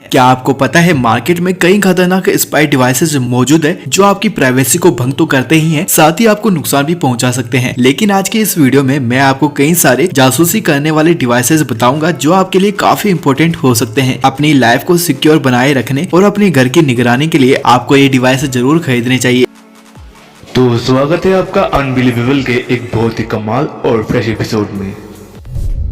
क्या आपको पता है मार्केट में कई खतरनाक स्पाई डिवाइसेस मौजूद है जो आपकी प्राइवेसी को भंग तो करते ही हैं, साथ ही आपको नुकसान भी पहुंचा सकते हैं। लेकिन आज के इस वीडियो में मैं आपको कई सारे जासूसी करने वाले डिवाइसेस बताऊंगा जो आपके लिए काफी इंपॉर्टेंट हो सकते हैं। अपनी लाइफ को सिक्योर बनाए रखने और अपने घर की निगरानी के लिए आपको ये डिवाइस जरूर खरीदने चाहिए। तो स्वागत है आपका अनबिलीवेबल के एक बहुत ही कमाल और फ्रेश एपिसोड में।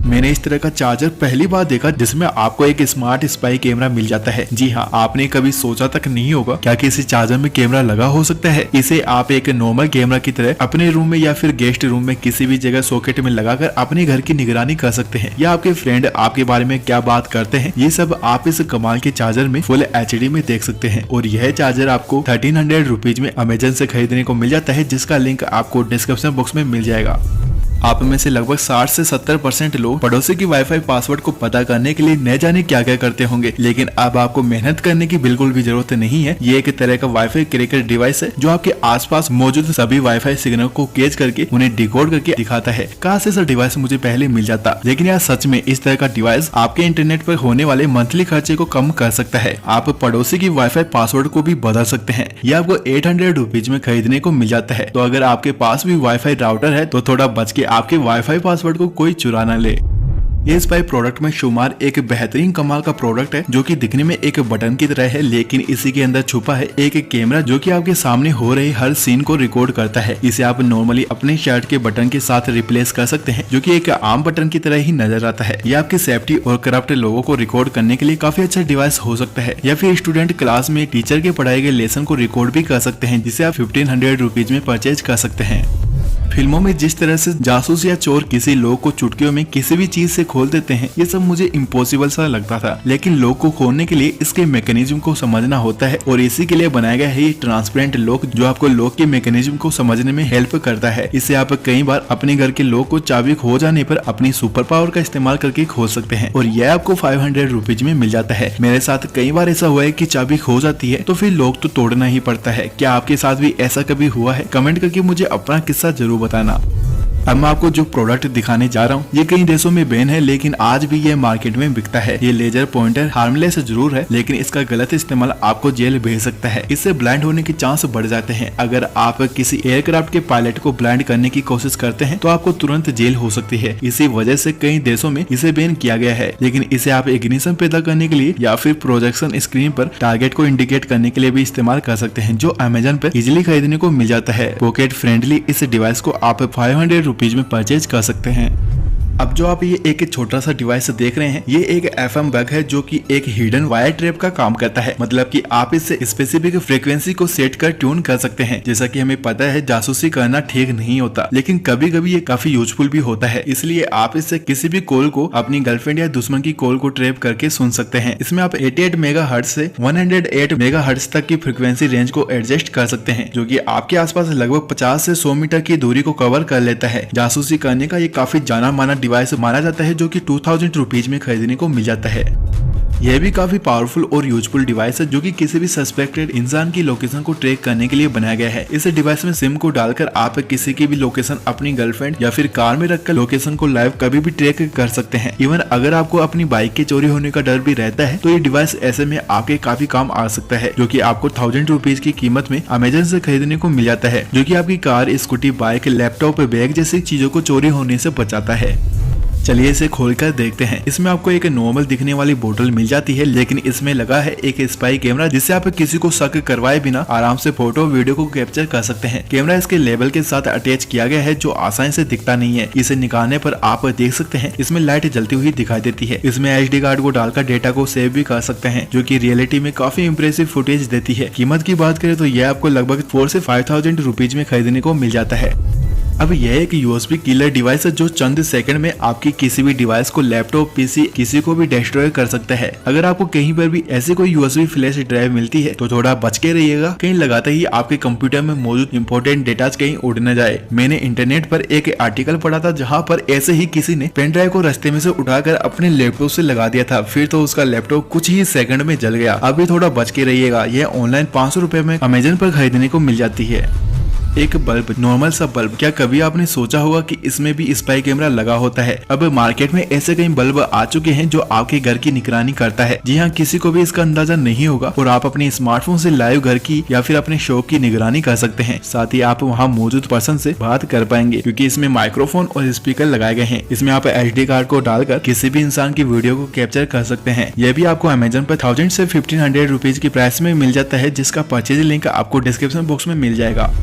मैंने इस तरह का चार्जर पहली बार देखा जिसमें आपको एक स्मार्ट स्पाई कैमरा मिल जाता है। जी हाँ, आपने कभी सोचा तक नहीं होगा क्या कि इस चार्जर में कैमरा लगा हो सकता है। इसे आप एक नॉर्मल कैमरा की तरह अपने रूम में या फिर गेस्ट रूम में किसी भी जगह सॉकेट में लगाकर अपने घर की निगरानी कर सकते हैं, या आपके फ्रेंड आपके बारे में क्या बात करते हैं, ये सब आप इस कमाल के चार्जर में फुल HD में देख सकते हैं। और यह चार्जर आपको 1300 रुपीज में अमेजन से खरीदने को मिल जाता है, जिसका लिंक आपको डिस्क्रिप्शन बॉक्स में मिल जाएगा। आप में से लगभग 60 से 70% लोग पड़ोसी की वाईफाई पासवर्ड को पता करने के लिए न जाने क्या क्या करते होंगे, लेकिन अब आपको मेहनत करने की बिल्कुल भी जरूरत नहीं है। ये एक तरह का वाईफाई क्रैकर डिवाइस है जो आपके आसपास मौजूद सभी वाईफाई सिग्नल को कैच करके उन्हें डिकोड करके दिखाता है। काश ऐसा डिवाइस मुझे पहले मिल जाता। लेकिन यार सच में इस तरह का डिवाइस आपके इंटरनेट पर होने वाले मंथली खर्चे को कम कर सकता है। आप पड़ोसी की वाईफाई पासवर्ड को भी बदल सकते हैं। यह आपको 800 रुपीज में खरीदने को मिल जाता है। तो अगर आपके पास भी वाईफाई राउटर है तो थोड़ा बच के आपके वाईफाई पासवर्ड को कोई चुरा ना ले। ये स्पाई प्रोडक्ट में शुमार एक बेहतरीन कमाल का प्रोडक्ट है जो कि दिखने में एक बटन की तरह है, लेकिन इसी के अंदर छुपा है एक कैमरा जो कि आपके सामने हो रहे हर सीन को रिकॉर्ड करता है। इसे आप नॉर्मली अपने शर्ट के बटन के साथ रिप्लेस कर सकते हैं, जो कि एक आम बटन की तरह ही नजर आता है। यह आपकी सेफ्टी और करप्ट लोगों को रिकॉर्ड करने के लिए काफी अच्छा डिवाइस हो सकता है, या फिर स्टूडेंट क्लास में टीचर के पढ़ाए गए लेसन को रिकॉर्ड भी कर सकते हैं, जिसे आप 1500 रुपीज में परचेज कर सकते हैं। फिल्मों में जिस तरह से जासूस या चोर किसी लोग को चुटकियों में किसी भी चीज से खोल देते हैं, ये सब मुझे इम्पॉसिबल सा लगता था। लेकिन लोग को खोलने के लिए इसके मैकेनिज्म को समझना होता है, और इसी के लिए बनाया गया है ये ट्रांसपेरेंट लॉक जो आपको लॉक के मैकेनिज्म को समझने में हेल्प करता है। इससे आप कई बार अपने घर के लॉक को चाबी खो जाने पर अपनी सुपर पावर का इस्तेमाल करके खोल सकते हैं, और यह आपको 500 रुपीज में मिल जाता है। मेरे साथ कई बार ऐसा हुआ है कि चाबी खो जाती है तो फिर लॉक तो तोड़ना ही पड़ता है। क्या आपके साथ भी ऐसा कभी हुआ है? कमेंट करके मुझे अपना किस्सा जरूर बताना। अब मैं आपको जो प्रोडक्ट दिखाने जा रहा हूँ ये कई देशों में बैन है, लेकिन आज भी ये मार्केट में बिकता है। ये लेजर पॉइंटर हार्मलेस जरूर है, लेकिन इसका गलत इस्तेमाल आपको जेल भेज सकता है। इससे ब्लाइंड होने के चांस बढ़ जाते हैं। अगर आप किसी एयरक्राफ्ट के पायलट को ब्लाइंड करने की कोशिश करते हैं तो आपको तुरंत जेल हो सकती है। इसी वजह से कई देशों में इसे बैन किया गया है, लेकिन इसे आप इग्निशन पैदा करने के लिए या फिर प्रोजेक्शन स्क्रीन पर टारगेट को इंडिकेट करने के लिए भी इस्तेमाल कर सकते हैं, जो अमेजन पर इजिली खरीदने को मिल जाता है। पॉकेट फ्रेंडली इस डिवाइस को आप 500 रुपीज में परचेज कर सकते हैं। अब जो आप ये एक छोटा सा डिवाइस देख रहे हैं, ये एक FM बग है जो कि एक हिडन वायर ट्रैप का काम करता है। मतलब कि आप इससे स्पेसिफिक फ्रीक्वेंसी को सेट कर ट्यून कर सकते हैं। जैसा कि हमें पता है जासूसी करना ठीक नहीं होता, लेकिन कभी कभी ये काफी यूजफुल भी होता है। इसलिए आप इससे किसी भी कॉल को अपनी गर्लफ्रेंड या दुश्मन की कॉल को ट्रैप करके सुन सकते हैं। इसमें आप 88 मेगाहर्ट्ज से 108 मेगाहर्ट्ज तक की फ्रीक्वेंसी रेंज को एडजस्ट कर सकते हैं, जो कि आपके आसपास लगभग 50 से 100 मीटर की दूरी को कवर कर लेता है। जासूसी करने का ये काफी जाना माना डिवाइस माना जाता है, जो कि 2000 रुपीज में खरीदने को मिल जाता है। यह भी काफी पावरफुल और यूजफुल डिवाइस है, जो कि किसी भी सस्पेक्टेड इंसान की लोकेशन को ट्रैक करने के लिए बनाया गया है। इस डिवाइस में सिम को डालकर आप किसी की भी लोकेशन अपनी गर्लफ्रेंड या फिर कार में रखकर लोकेशन को लाइव कभी भी ट्रैक कर सकते हैं। इवन अगर आपको अपनी बाइक के चोरी होने का डर भी रहता है तो ये डिवाइस ऐसे में आपके काफी काम आ सकता है, जो कि आपको 1000 रुपीज की कीमत में अमेजन से खरीदने को मिल जाता है, जो कि आपकी car, scooty, bike, laptop, bag जैसी चीजों को चोरी होने से बचाता है। चलिए इसे खोलकर देखते हैं। इसमें आपको एक नॉर्मल दिखने वाली बोतल मिल जाती है, लेकिन इसमें लगा है एक स्पाई कैमरा, जिससे आप किसी को शक करवाए बिना आराम से फोटो वीडियो को कैप्चर कर सकते हैं। कैमरा इसके लेबल के साथ अटैच किया गया है, जो आसानी से दिखता नहीं है। इसे निकालने पर आप देख सकते हैं इसमें लाइट जलती हुई दिखाई देती है। इसमें SD कार्ड को डालकर डेटा को सेव भी कर सकते हैं, जो कि रियलिटी में काफी इंप्रेसिव फुटेज देती है। कीमत की बात करें तो यह आपको लगभग 4 से 5000 रुपीज में खरीदने को मिल जाता है। अब यह एक USB किलर डिवाइस है जो चंद सेकंड में आपकी किसी भी डिवाइस को, लैपटॉप, PC किसी को भी डिस्ट्रॉय कर सकता है। अगर आपको कहीं पर भी ऐसी कोई USB फ्लैश ड्राइव मिलती है तो थोड़ा बच के रहिएगा, कहीं लगाते ही आपके कंप्यूटर में मौजूद इंपॉर्टेंट डेटा कहीं उड़ न जाए। मैंने इंटरनेट पर एक आर्टिकल पढ़ा था जहाँ पर ऐसे ही किसी ने पेन ड्राइव को रास्ते में से उठाकर अपने लैपटॉप से लगा दिया था, फिर तो उसका लैपटॉप कुछ ही सेकंड में जल गया। अभी थोड़ा बच के रहिएगा। यह ऑनलाइन 500 रुपए में अमेजन पर खरीदने को मिल जाती है। एक बल्ब, नॉर्मल सा बल्ब, क्या कभी आपने सोचा होगा कि इसमें भी स्पाई कैमरा लगा होता है? अब मार्केट में ऐसे कई बल्ब आ चुके हैं जो आपके घर की निगरानी करता है। जी हाँ, किसी को भी इसका अंदाजा नहीं होगा और आप अपने स्मार्टफोन से लाइव घर की या फिर अपने शॉप की निगरानी कर सकते हैं। साथ ही आप वहाँ मौजूद पर्सन से बात कर पाएंगे क्योंकि इसमें माइक्रोफोन और स्पीकर लगाए गए हैं। इसमें आप SD कार्ड को डालकर किसी भी इंसान की वीडियो को कैप्चर कर सकते हैं। यह भी आपको अमेजन पर 1000 से 1500 रुपीज की प्राइस में मिल जाता है, जिसका परचेज लिंक आपको डिस्क्रिप्शन बॉक्स में मिल जाएगा।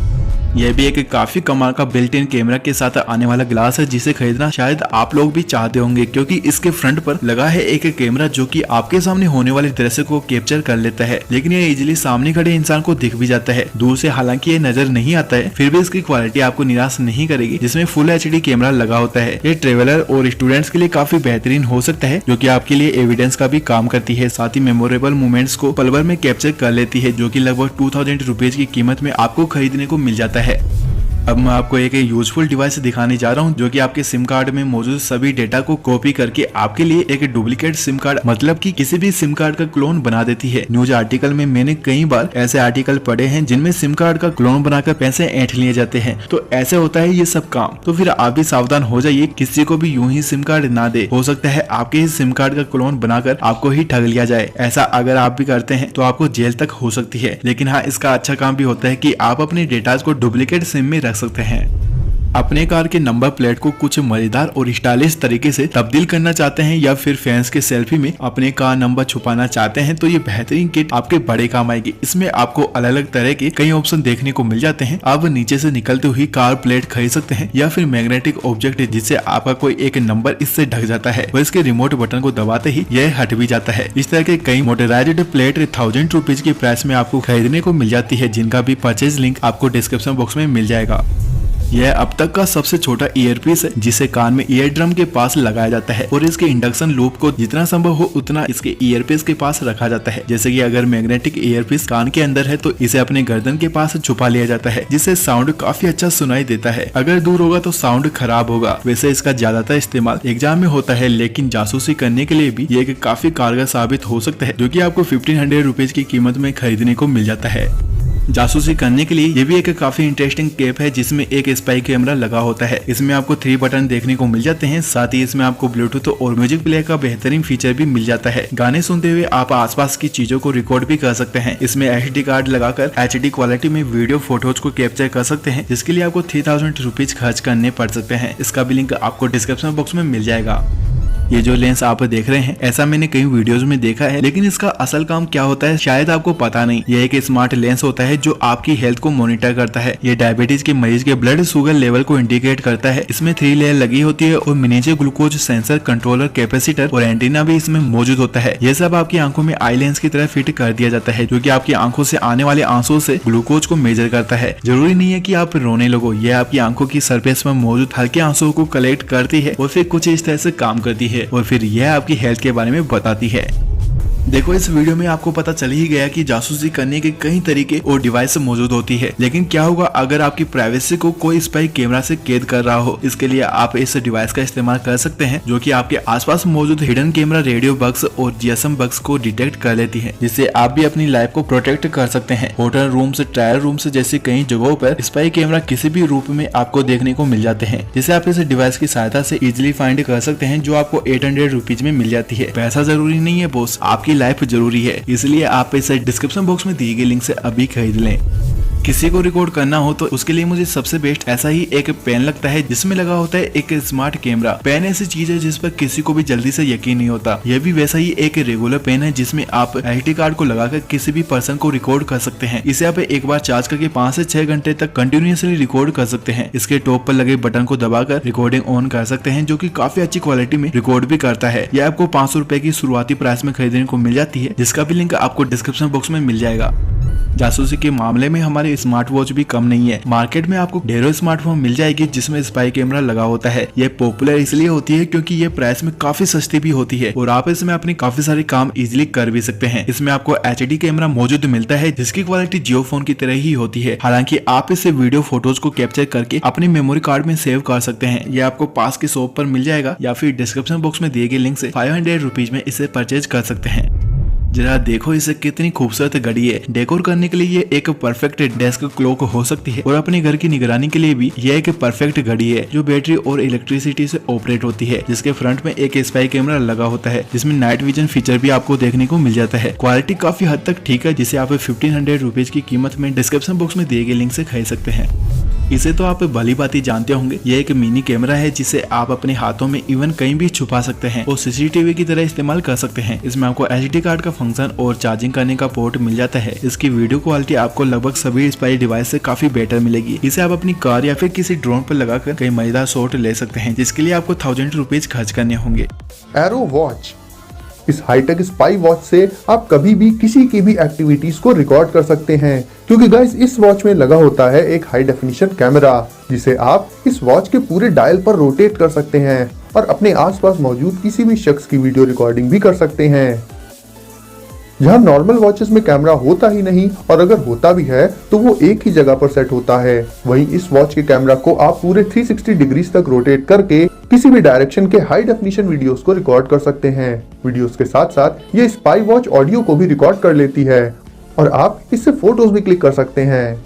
यह भी एक काफी कमाल का बिल्ट इन कैमरा के साथ आने वाला ग्लास है, जिसे खरीदना शायद आप लोग भी चाहते होंगे क्योंकि इसके फ्रंट पर लगा है एक कैमरा जो कि आपके सामने होने वाले दृश्य को कैप्चर कर लेता है, लेकिन यह इजीली सामने खड़े इंसान को दिख भी जाता है। दूर से हालांकि ये नजर नहीं आता है, फिर भी इसकी क्वालिटी आपको निराश नहीं करेगी, जिसमें फुल HD कैमरा लगा होता है। ये ट्रेवलर और स्टूडेंट्स के लिए काफी बेहतरीन हो सकता है, जो कि आपके लिए एविडेंस का भी काम करती है। साथ ही मेमोरेबल मोमेंट्स को पल भर में कैप्चर कर लेती है, जो कि लगभग 2000 रुपीज की कीमत में आपको खरीदने को मिल जाता है। अब मैं आपको एक यूजफुल डिवाइस दिखाने जा रहा हूं, जो कि आपके सिम कार्ड में मौजूद सभी डेटा को कॉपी करके आपके लिए एक डुप्लीकेट सिम कार्ड, मतलब कि किसी भी सिम कार्ड का क्लोन बना देती है। न्यूज आर्टिकल में मैंने कई बार ऐसे आर्टिकल पढ़े हैं जिनमें सिम कार्ड का क्लोन बनाकर पैसे ऐंठ लिए जाते हैं। तो ऐसे होता है ये सब काम, तो फिर आप भी सावधान हो जाइए, किसी को भी यूं ही सिम कार्ड ना दे। हो सकता है आपके ही सिम कार्ड का क्लोन बनाकर आपको ही ठग लिया जाए। ऐसा अगर आप भी करते हैं तो आपको जेल तक हो सकती है। लेकिन हाँ, इसका अच्छा काम भी होता है कि आप अपने डेटाज को डुप्लीकेट सिम में रख सकते हैं। अपने कार के नंबर प्लेट को कुछ मजेदार और स्टाइलिश तरीके से तब्दील करना चाहते हैं या फिर फैंस के सेल्फी में अपने कार नंबर छुपाना चाहते हैं, तो ये बेहतरीन किट आपके बड़े काम आएगी। इसमें आपको अलग अलग तरह के कई ऑप्शन देखने को मिल जाते हैं। आप नीचे से निकलते हुए कार प्लेट खरीद सकते हैं या फिर मैग्नेटिक ऑब्जेक्ट जिससे आपका कोई एक नंबर इससे ढक जाता है और इसके रिमोट बटन को दबाते ही यह हट भी जाता है। इस तरह के कई मोटराइज्ड प्लेट 1000 रुपीज की प्राइस में आपको खरीदने को मिल जाती है, जिनका भी परचेज लिंक आपको डिस्क्रिप्शन बॉक्स में मिल जाएगा। यह अब तक का सबसे छोटा ईयरपीस है, जिसे कान में ईयर ड्रम के पास लगाया जाता है और इसके इंडक्शन लूप को जितना संभव हो उतना इसके ईयरपीस के पास रखा जाता है। जैसे कि अगर मैग्नेटिक ईयरपीस कान के अंदर है तो इसे अपने गर्दन के पास छुपा लिया जाता है, जिससे साउंड काफी अच्छा सुनाई देता है। अगर दूर होगा तो साउंड खराब होगा। वैसे इसका ज्यादातर इस्तेमाल एग्जाम में होता है, लेकिन जासूसी करने के लिए भी ये एक काफी कारगर साबित हो सकता है, जो कि आपको 1500 रुपीज की कीमत में खरीदने को मिल जाता है। जासूसी करने के लिए ये भी एक काफी इंटरेस्टिंग कैप है, जिसमें एक स्पाई कैमरा लगा होता है। इसमें आपको 3 बटन देखने को मिल जाते हैं। साथ ही इसमें आपको ब्लूटूथ और म्यूजिक प्लेयर का बेहतरीन फीचर भी मिल जाता है। गाने सुनते हुए आप आसपास की चीजों को रिकॉर्ड भी कर सकते हैं। इसमें SD कार्ड लगाकर HD क्वालिटी में वीडियो फोटोज को कैप्चर कर सकते हैं, जिसके लिए आपको 3000 रुपीज खर्च करने पड़ सकते हैं। इसका भी लिंक आपको डिस्क्रिप्शन बॉक्स में मिल जाएगा। ये जो लेंस आप देख रहे हैं, ऐसा मैंने कई वीडियोस में देखा है, लेकिन इसका असल काम क्या होता है शायद आपको पता नहीं। यह एक स्मार्ट लेंस होता है जो आपकी हेल्थ को मॉनिटर करता है। ये डायबिटीज के मरीज के ब्लड शुगर लेवल को इंडिकेट करता है। इसमें 3 लेयर लगी होती है और miniature glucose sensor, controller, capacitor और एंटीना भी इसमें मौजूद होता है। यह सब आपकी आंखों में आई लेंस की तरह फिट कर दिया जाता है, जो कि आपकी आंखों से आने वाले आंसुओं से ग्लूकोज को मेजर करता है। जरूरी नहीं है कि आप रोने लगो, यह आपकी आंखों की सरफेस में मौजूद हल्के आंसुओं को कलेक्ट करती है और फिर कुछ इस तरह से काम करती है और फिर यह आपकी हेल्थ के बारे में बताती है। देखो, इस वीडियो में आपको पता चल ही गया कि जासूसी करने के कई तरीके और डिवाइस मौजूद होती है, लेकिन क्या होगा अगर आपकी प्राइवेसी को कोई स्पाई कैमरा से कैद कर रहा हो। इसके लिए आप इस डिवाइस का इस्तेमाल कर सकते हैं, जो कि आपके आसपास मौजूद हिडन कैमरा, रेडियो बग्स और GSM बग्स को डिटेक्ट कर लेती है, जिससे आप भी अपनी लाइफ को प्रोटेक्ट कर सकते हैं। होटल रूम से, ट्रायल रूम से जैसी कई जगहों पर स्पाई कैमरा किसी भी रूप में आपको देखने को मिल जाते हैं, जिसे आप इस डिवाइस की सहायता से इजिली फाइंड कर सकते हैं, जो आपको 800 रुपीज में मिल जाती है। पैसा जरूरी नहीं है बॉस, आपकी लाइफ जरूरी है, इसलिए आप इसे डिस्क्रिप्शन बॉक्स में दिए गए लिंक से अभी खरीद लें। किसी को रिकॉर्ड करना हो तो उसके लिए मुझे सबसे बेस्ट ऐसा ही एक पेन लगता है, जिसमें लगा होता है एक स्मार्ट कैमरा। पेन ऐसी चीज है जिस पर किसी को भी जल्दी से यकीन नहीं होता। यह भी वैसा ही एक रेगुलर पेन है, जिसमें आप SD कार्ड को लगाकर किसी भी पर्सन को रिकॉर्ड कर सकते हैं। इसे आप एक बार चार्ज करके 5 से 6 घंटे तक कंटिन्यूअसली रिकॉर्ड कर सकते हैं। इसके टॉप पर लगे बटन को दबाकर रिकॉर्डिंग ऑन कर सकते हैं, जो कि काफी अच्छी क्वालिटी में रिकॉर्ड भी करता है। यह आपको 500 रुपए की शुरुआती प्राइस में खरीदने को मिल जाती है, जिसका भी लिंक आपको डिस्क्रिप्शन बॉक्स में मिल जाएगा। जासूसी के मामले में हमारे स्मार्ट वॉच भी कम नहीं है। मार्केट में आपको ढेरों स्मार्टफोन मिल जाएगी जिसमें स्पाई कैमरा लगा होता है। ये पॉपुलर इसलिए होती है क्योंकि ये प्राइस में काफी सस्ती भी होती है और आप इसमें अपने काफी सारे काम इजीली कर भी सकते हैं। इसमें आपको HD कैमरा मौजूद मिलता है, जिसकी क्वालिटी जियो फोन की तरह ही होती है। हालांकि आप इससे वीडियो फोटोज को कैप्चर करके अपने मेमोरी कार्ड में सेव कर सकते हैं। यह आपको पास की शॉप पर मिल जाएगा या फिर डिस्क्रिप्शन बॉक्स में दिए गए लिंक से 500 रुपीज में इसे परचेज कर सकते हैं। जरा देखो इसे कितनी खूबसूरत घड़ी है। डेकोर करने के लिए ये एक परफेक्ट डेस्क क्लॉक हो सकती है और अपने घर की निगरानी के लिए भी ये एक परफेक्ट घड़ी है जो बैटरी और इलेक्ट्रिसिटी से ऑपरेट होती है, जिसके फ्रंट में एक स्पाई कैमरा लगा होता है जिसमें नाइट विजन फीचर भी आपको देखने को मिल जाता है। क्वालिटी काफी हद तक ठीक है, जिसे आप 1500 रुपीज की कीमत में डिस्क्रिप्शन बॉक्स में दिए गए लिंक से खरीद सकते हैं। इसे तो आप भली भांति जानते होंगे, ये एक मिनी कैमरा है जिसे आप अपने हाथों में इवन कहीं भी छुपा सकते हैं और सीसीटीवी की तरह इस्तेमाल कर सकते हैं। इसमें आपको एचडी कार्ड का फंक्शन और चार्जिंग करने का पोर्ट मिल जाता है। इसकी वीडियो क्वालिटी आपको लगभग सभी स्पाई डिवाइस से काफी बेटर मिलेगी। इसे आप अपनी कार या फिर किसी ड्रोन पर लगाकर कई मजेदार शॉट ले सकते हैं, जिसके लिए आपको 1000 रुपीज खर्च करने होंगे। Arrow watch. इस हाईटेक स्पाई वॉच से आप कभी भी किसी की भी एक्टिविटीज को रिकॉर्ड कर सकते हैं, क्योंकि गाइस इस वॉच में लगा होता है एक हाई डेफिनेशन कैमरा, जिसे आप इस वॉच के पूरे डायल पर रोटेट कर सकते हैं और अपने आसपास मौजूद किसी भी शख्स की वीडियो रिकॉर्डिंग भी कर सकते हैं। जहां नॉर्मल वॉचेस में कैमरा होता ही नहीं और अगर होता भी है तो वो एक ही जगह पर सेट होता है, वहीं इस वॉच के कैमरा को आप पूरे 360 डिग्रीज तक रोटेट करके किसी भी डायरेक्शन के हाई डेफिनेशन वीडियोस को रिकॉर्ड कर सकते हैं। वीडियोस के साथ साथ ये स्पाई वॉच ऑडियो को भी रिकॉर्ड कर लेती है और आप इससे फोटोज भी क्लिक कर सकते हैं।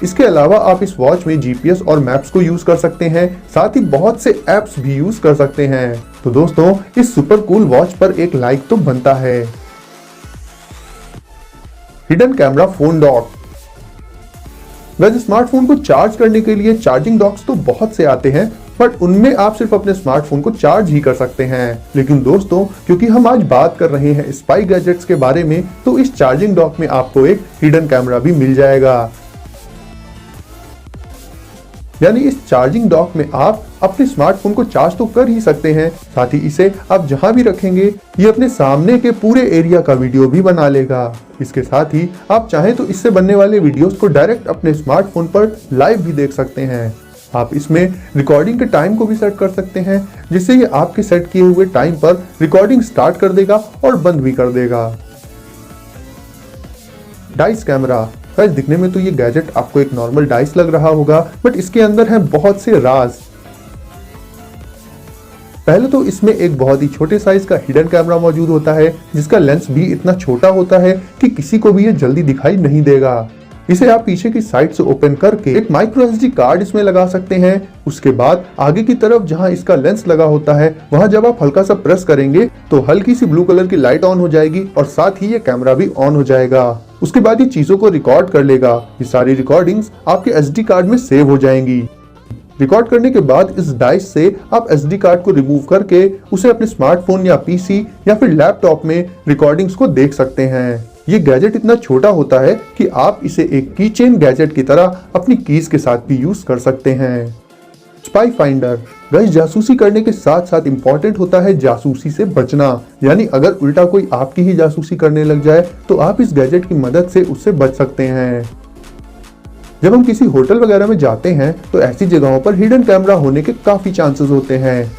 इसके अलावा आप इस वॉच में जीपीएस और मैप्स को यूज कर सकते हैं, साथ ही बहुत से एप्स भी यूज कर सकते हैं। तो दोस्तों इस सुपर कूल वॉच पर एक लाइक तो बनता है। Hidden camera phone dock. वैसे स्मार्टफोन को चार्ज करने के लिए चार्जिंग डॉक्स तो बहुत से आते हैं, बट उनमें आप सिर्फ अपने स्मार्टफोन को चार्ज ही कर सकते हैं। लेकिन दोस्तों क्योंकि हम आज बात कर रहे हैं स्पाई गैजेट्स के बारे में, तो इस चार्जिंग डॉक में आपको एक हिडन कैमरा भी मिल जाएगा। यानी इस चार्जिंग डॉक में आप अपने स्मार्टफोन को चार्ज तो कर ही सकते हैं, साथ ही इसे आप जहां भी रखेंगे ये अपने सामने के पूरे एरिया का वीडियो भी बना लेगा। इसके साथ ही आप चाहें तो इससे बनने वाले वीडियोस को डायरेक्ट अपने स्मार्टफोन पर लाइव भी देख सकते हैं। आप इसमें रिकॉर्डिंग के टाइम को भी सेट कर सकते हैं, जिससे ये आपके सेट किए हुए टाइम पर रिकॉर्डिंग स्टार्ट कर देगा और बंद भी कर देगा। Dice camera. गाइस दिखने में तो ये गैजेट आपको एक नॉर्मल डाइस लग रहा होगा, बट इसके अंदर है बहुत से राज। पहले तो इसमें एक बहुत ही छोटे साइज का हिडन कैमरा मौजूद होता है, जिसका लेंस भी इतना छोटा होता है कि किसी को भी ये जल्दी दिखाई नहीं देगा। इसे आप पीछे की साइड से ओपन करके एक माइक्रो एसडी कार्ड इसमें लगा सकते हैं। उसके बाद आगे की तरफ जहां इसका लेंस लगा होता है, वहां जब आप हल्का सा प्रेस करेंगे तो हल्की सी ब्लू कलर की लाइट ऑन हो जाएगी और साथ ही ये कैमरा भी ऑन हो जाएगा। उसके बाद ये चीजों को रिकॉर्ड कर लेगा। ये सारी रिकॉर्डिंग्स आपके एसडी कार्ड में सेव हो जाएंगी। रिकॉर्ड करने के बाद इस डाइस से आप एसडी कार्ड को रिमूव करके उसे अपने स्मार्टफोन या पीसी या फिर लैपटॉप में रिकॉर्डिंग्स को देख सकते हैं। ये गैजेट इतना छोटा होता है कि आप इसे एक की चेन गैजेट की तरह अपनी कीज के साथ भी यूज कर सकते हैं। Spy finder. गाइस जासूसी करने के साथ साथ इम्पोर्टेंट होता है जासूसी से बचना, यानी अगर उल्टा कोई आपकी ही जासूसी करने लग जाए तो आप इस गैजेट की मदद से उससे बच सकते हैं। जब हम किसी होटल वगैरह में जाते हैं तो ऐसी जगहों पर हिडन कैमरा होने के काफी चांसेस होते हैं।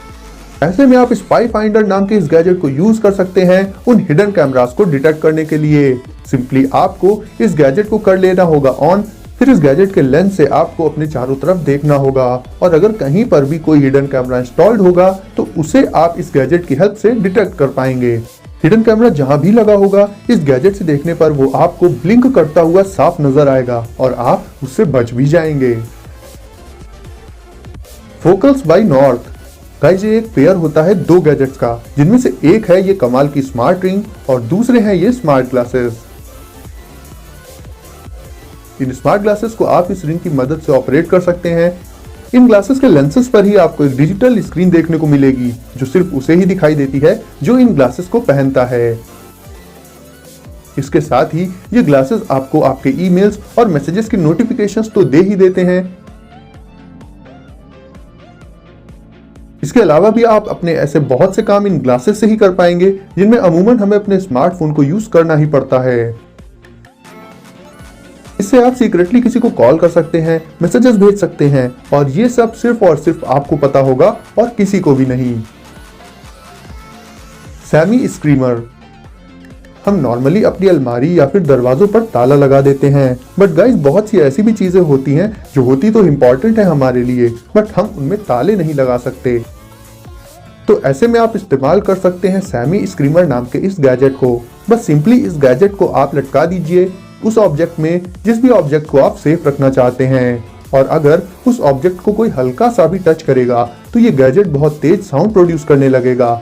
ऐसे में आप स्पाई फाइंडर नाम के इस गैजेट को यूज कर सकते हैं उन हिडन कैमरास को डिटेक्ट करने के लिए। सिंपली आपको इस गैजेट को कर लेना होगा ऑन, फिर इस गैजेट के लेंस से आपको अपने चारों तरफ देखना होगा और अगर कहीं पर भी कोई हिडन कैमरा इंस्टॉल्ड होगा तो उसे आप इस गैजेट की हेल्प से डिटेक्ट कर पाएंगे। हिडन कैमरा जहां भी लगा होगा इस गैजेट से देखने पर वो आपको ब्लिंक करता हुआ साफ नजर आएगा और आप उससे बच भी जाएंगे। Vocals bye north. गाइस ये एक पेयर होता है दो गैजेट्स का, जिनमें से एक है ये कमाल की स्मार्ट रिंग और दूसरे हैं ये स्मार्ट ग्लासेस। इन स्मार्ट ग्लासेस को आप इस रिंग की मदद से ऑपरेट कर सकते हैं। इन ग्लासेस के लेंसेज पर ही आपको एक डिजिटल स्क्रीन देखने को मिलेगी, जो सिर्फ उसे ही दिखाई देती है जो इन ग्लासेस को पहनता है। इसके साथ ही ये ग्लासेस आपको आपके ईमेल्स और मैसेजेस की नोटिफिकेशंस तो दे ही देते हैं। इसके अलावा भी आप अपने ऐसे बहुत से काम इन ग्लासेस से ही कर पाएंगे जिनमें अमूमन हमें अपने स्मार्टफोन को यूज करना ही पड़ता है। इससे आप सीक्रेटली किसी को कॉल कर सकते हैं, मैसेजेस भेज सकते हैं और ये सब सिर्फ और सिर्फ आपको पता होगा और किसी को भी नहीं। Sami screamer. हम नॉर्मली अपनी अलमारी या फिर दरवाजों पर ताला लगा देते हैं, बट गाइस बहुत सी ऐसी भी चीजें होती हैं जो होती तो इम्पोर्टेंट है हमारे लिए, बट हम उनमें ताले नहीं लगा सकते। तो ऐसे में आप इस्तेमाल कर सकते हैं सेमी स्क्रीमर नाम के इस गैजेट को। बस सिंपली इस गैजेट को आप लटका दीजिए उस ऑब्जेक्ट में जिस भी ऑब्जेक्ट को आप सेफ रखना चाहते हैं, और अगर उस ऑब्जेक्ट को कोई हल्का सा भी टच करेगा तो ये गैजेट बहुत तेज साउंड प्रोड्यूस करने लगेगा।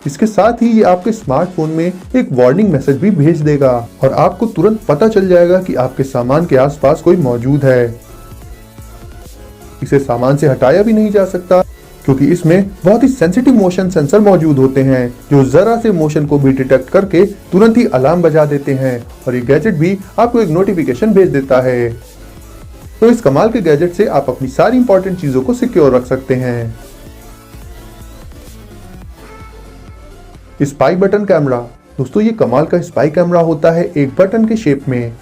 इसके साथ ही ये आपके स्मार्टफोन में एक वार्निंग मैसेज भी भेज देगा और आपको तुरंत पता चल जाएगा कि आपके सामान के आसपास कोई मौजूद है। इसे सामान से हटाया भी नहीं जा सकता क्योंकि इसमें बहुत ही सेंसिटिव मोशन सेंसर मौजूद होते हैं जो जरा से मोशन को भी डिटेक्ट करके तुरंत ही अलार्म बजा देते हैं, और ये गैजेट भी आपको एक नोटिफिकेशन भेज देता है। तो इस कमाल के गैजेट से आप अपनी सारी इंपॉर्टेंट चीजों को सिक्योर रख सकते हैं। Spy button camera. दोस्तों ये कमाल का स्पाई कैमरा होता है एक बटन के शेप में,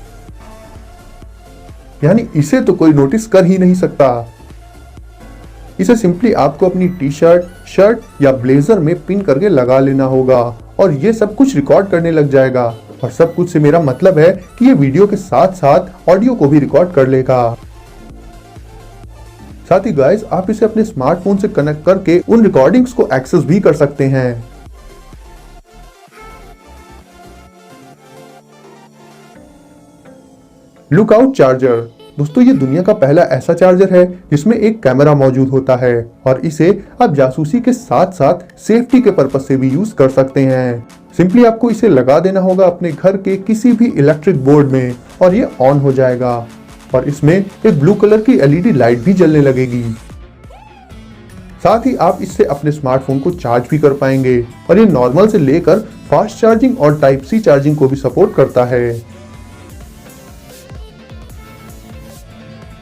यानी इसे तो कोई नोटिस कर ही नहीं सकता। इसे सिंपली आपको अपनी टी शर्ट, शर्ट या ब्लेजर में पिन करके लगा लेना होगा और ये सब कुछ रिकॉर्ड करने लग जाएगा। और सब कुछ से मेरा मतलब है कि ये वीडियो के साथ साथ ऑडियो को भी रिकॉर्ड कर लेगा। साथ ही गाइस आप इसे अपने स्मार्टफोन से कनेक्ट करके उन रिकॉर्डिंग्स को एक्सेस भी कर सकते हैं। Lookout charger. दोस्तों ये दुनिया का पहला ऐसा चार्जर है जिसमें एक कैमरा मौजूद होता है और इसे आप जासूसी के साथ साथ सेफ्टी के पर्पस से भी यूज कर सकते हैं। सिंपली आपको इसे लगा देना होगा अपने घर के किसी भी इलेक्ट्रिक बोर्ड में और ये ऑन हो जाएगा और इसमें एक ब्लू कलर की एलईडी लाइट भी जलने लगेगी। साथ ही आप इससे अपने स्मार्टफोन को चार्ज भी कर पाएंगे और ये नॉर्मल से लेकर फास्ट चार्जिंग और टाइप सी चार्जिंग को भी सपोर्ट करता है।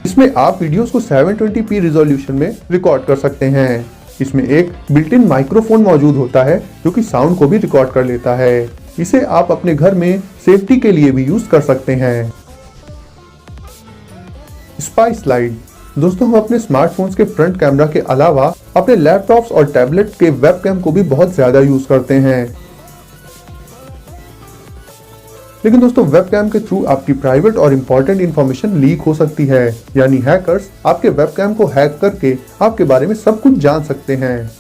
इसमें आप वीडियोस को 720p रिजोल्यूशन में रिकॉर्ड कर सकते हैं। इसमें एक बिल्ट इन माइक्रोफोन मौजूद होता है जो कि साउंड को भी रिकॉर्ड कर लेता है। इसे आप अपने घर में सेफ्टी के लिए भी यूज कर सकते हैं। Spy slide. दोस्तों हम अपने स्मार्टफोन्स के फ्रंट कैमरा के अलावा अपने लैपटॉप्स और टैबलेट के वेबकैम को भी बहुत ज्यादा यूज करते हैं, लेकिन दोस्तों वेबकैम के थ्रू आपकी प्राइवेट और इंपॉर्टेंट इंफॉर्मेशन लीक हो सकती है, यानी हैकर्स आपके वेबकैम को हैक करके आपके बारे में सब कुछ जान सकते हैं।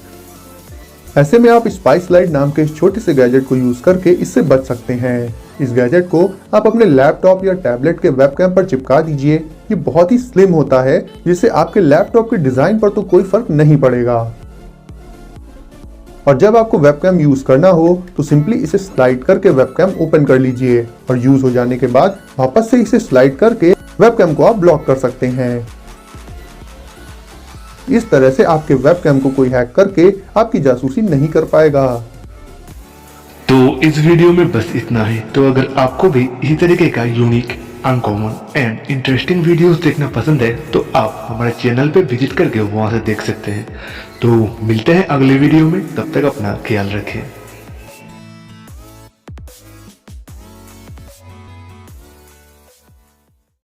ऐसे में आप स्पाई स्लाइड नाम के इस छोटे से गैजेट को यूज करके इससे बच सकते हैं। इस गैजेट को आप अपने लैपटॉप या टैबलेट के वेबकैम पर चिपका दीजिए। ये बहुत ही स्लिम होता है जिससे आपके लैपटॉप के डिजाइन पर तो कोई फर्क नहीं पड़ेगा। और जब आपको वेबकैम यूज करना हो तो सिंपली इसे स्लाइड करके वेबकैम ओपन कर लीजिए और यूज हो जाने के बाद वापस से इसे स्लाइड करके वेबकैम को आप ब्लॉक कर सकते हैं। इस तरह से आपके वेबकैम को कोई हैक करके आपकी जासूसी नहीं कर पाएगा। तो इस वीडियो में बस इतना ही। तो अगर आपको भी इसी तरीके का unique, uncommon and interesting videos देखना पसंद है तो आप हमारे चैनल पे विजिट करके वहां से देख सकते हैं। तो मिलते हैं अगले वीडियो में, तब तक अपना ख्याल रखें।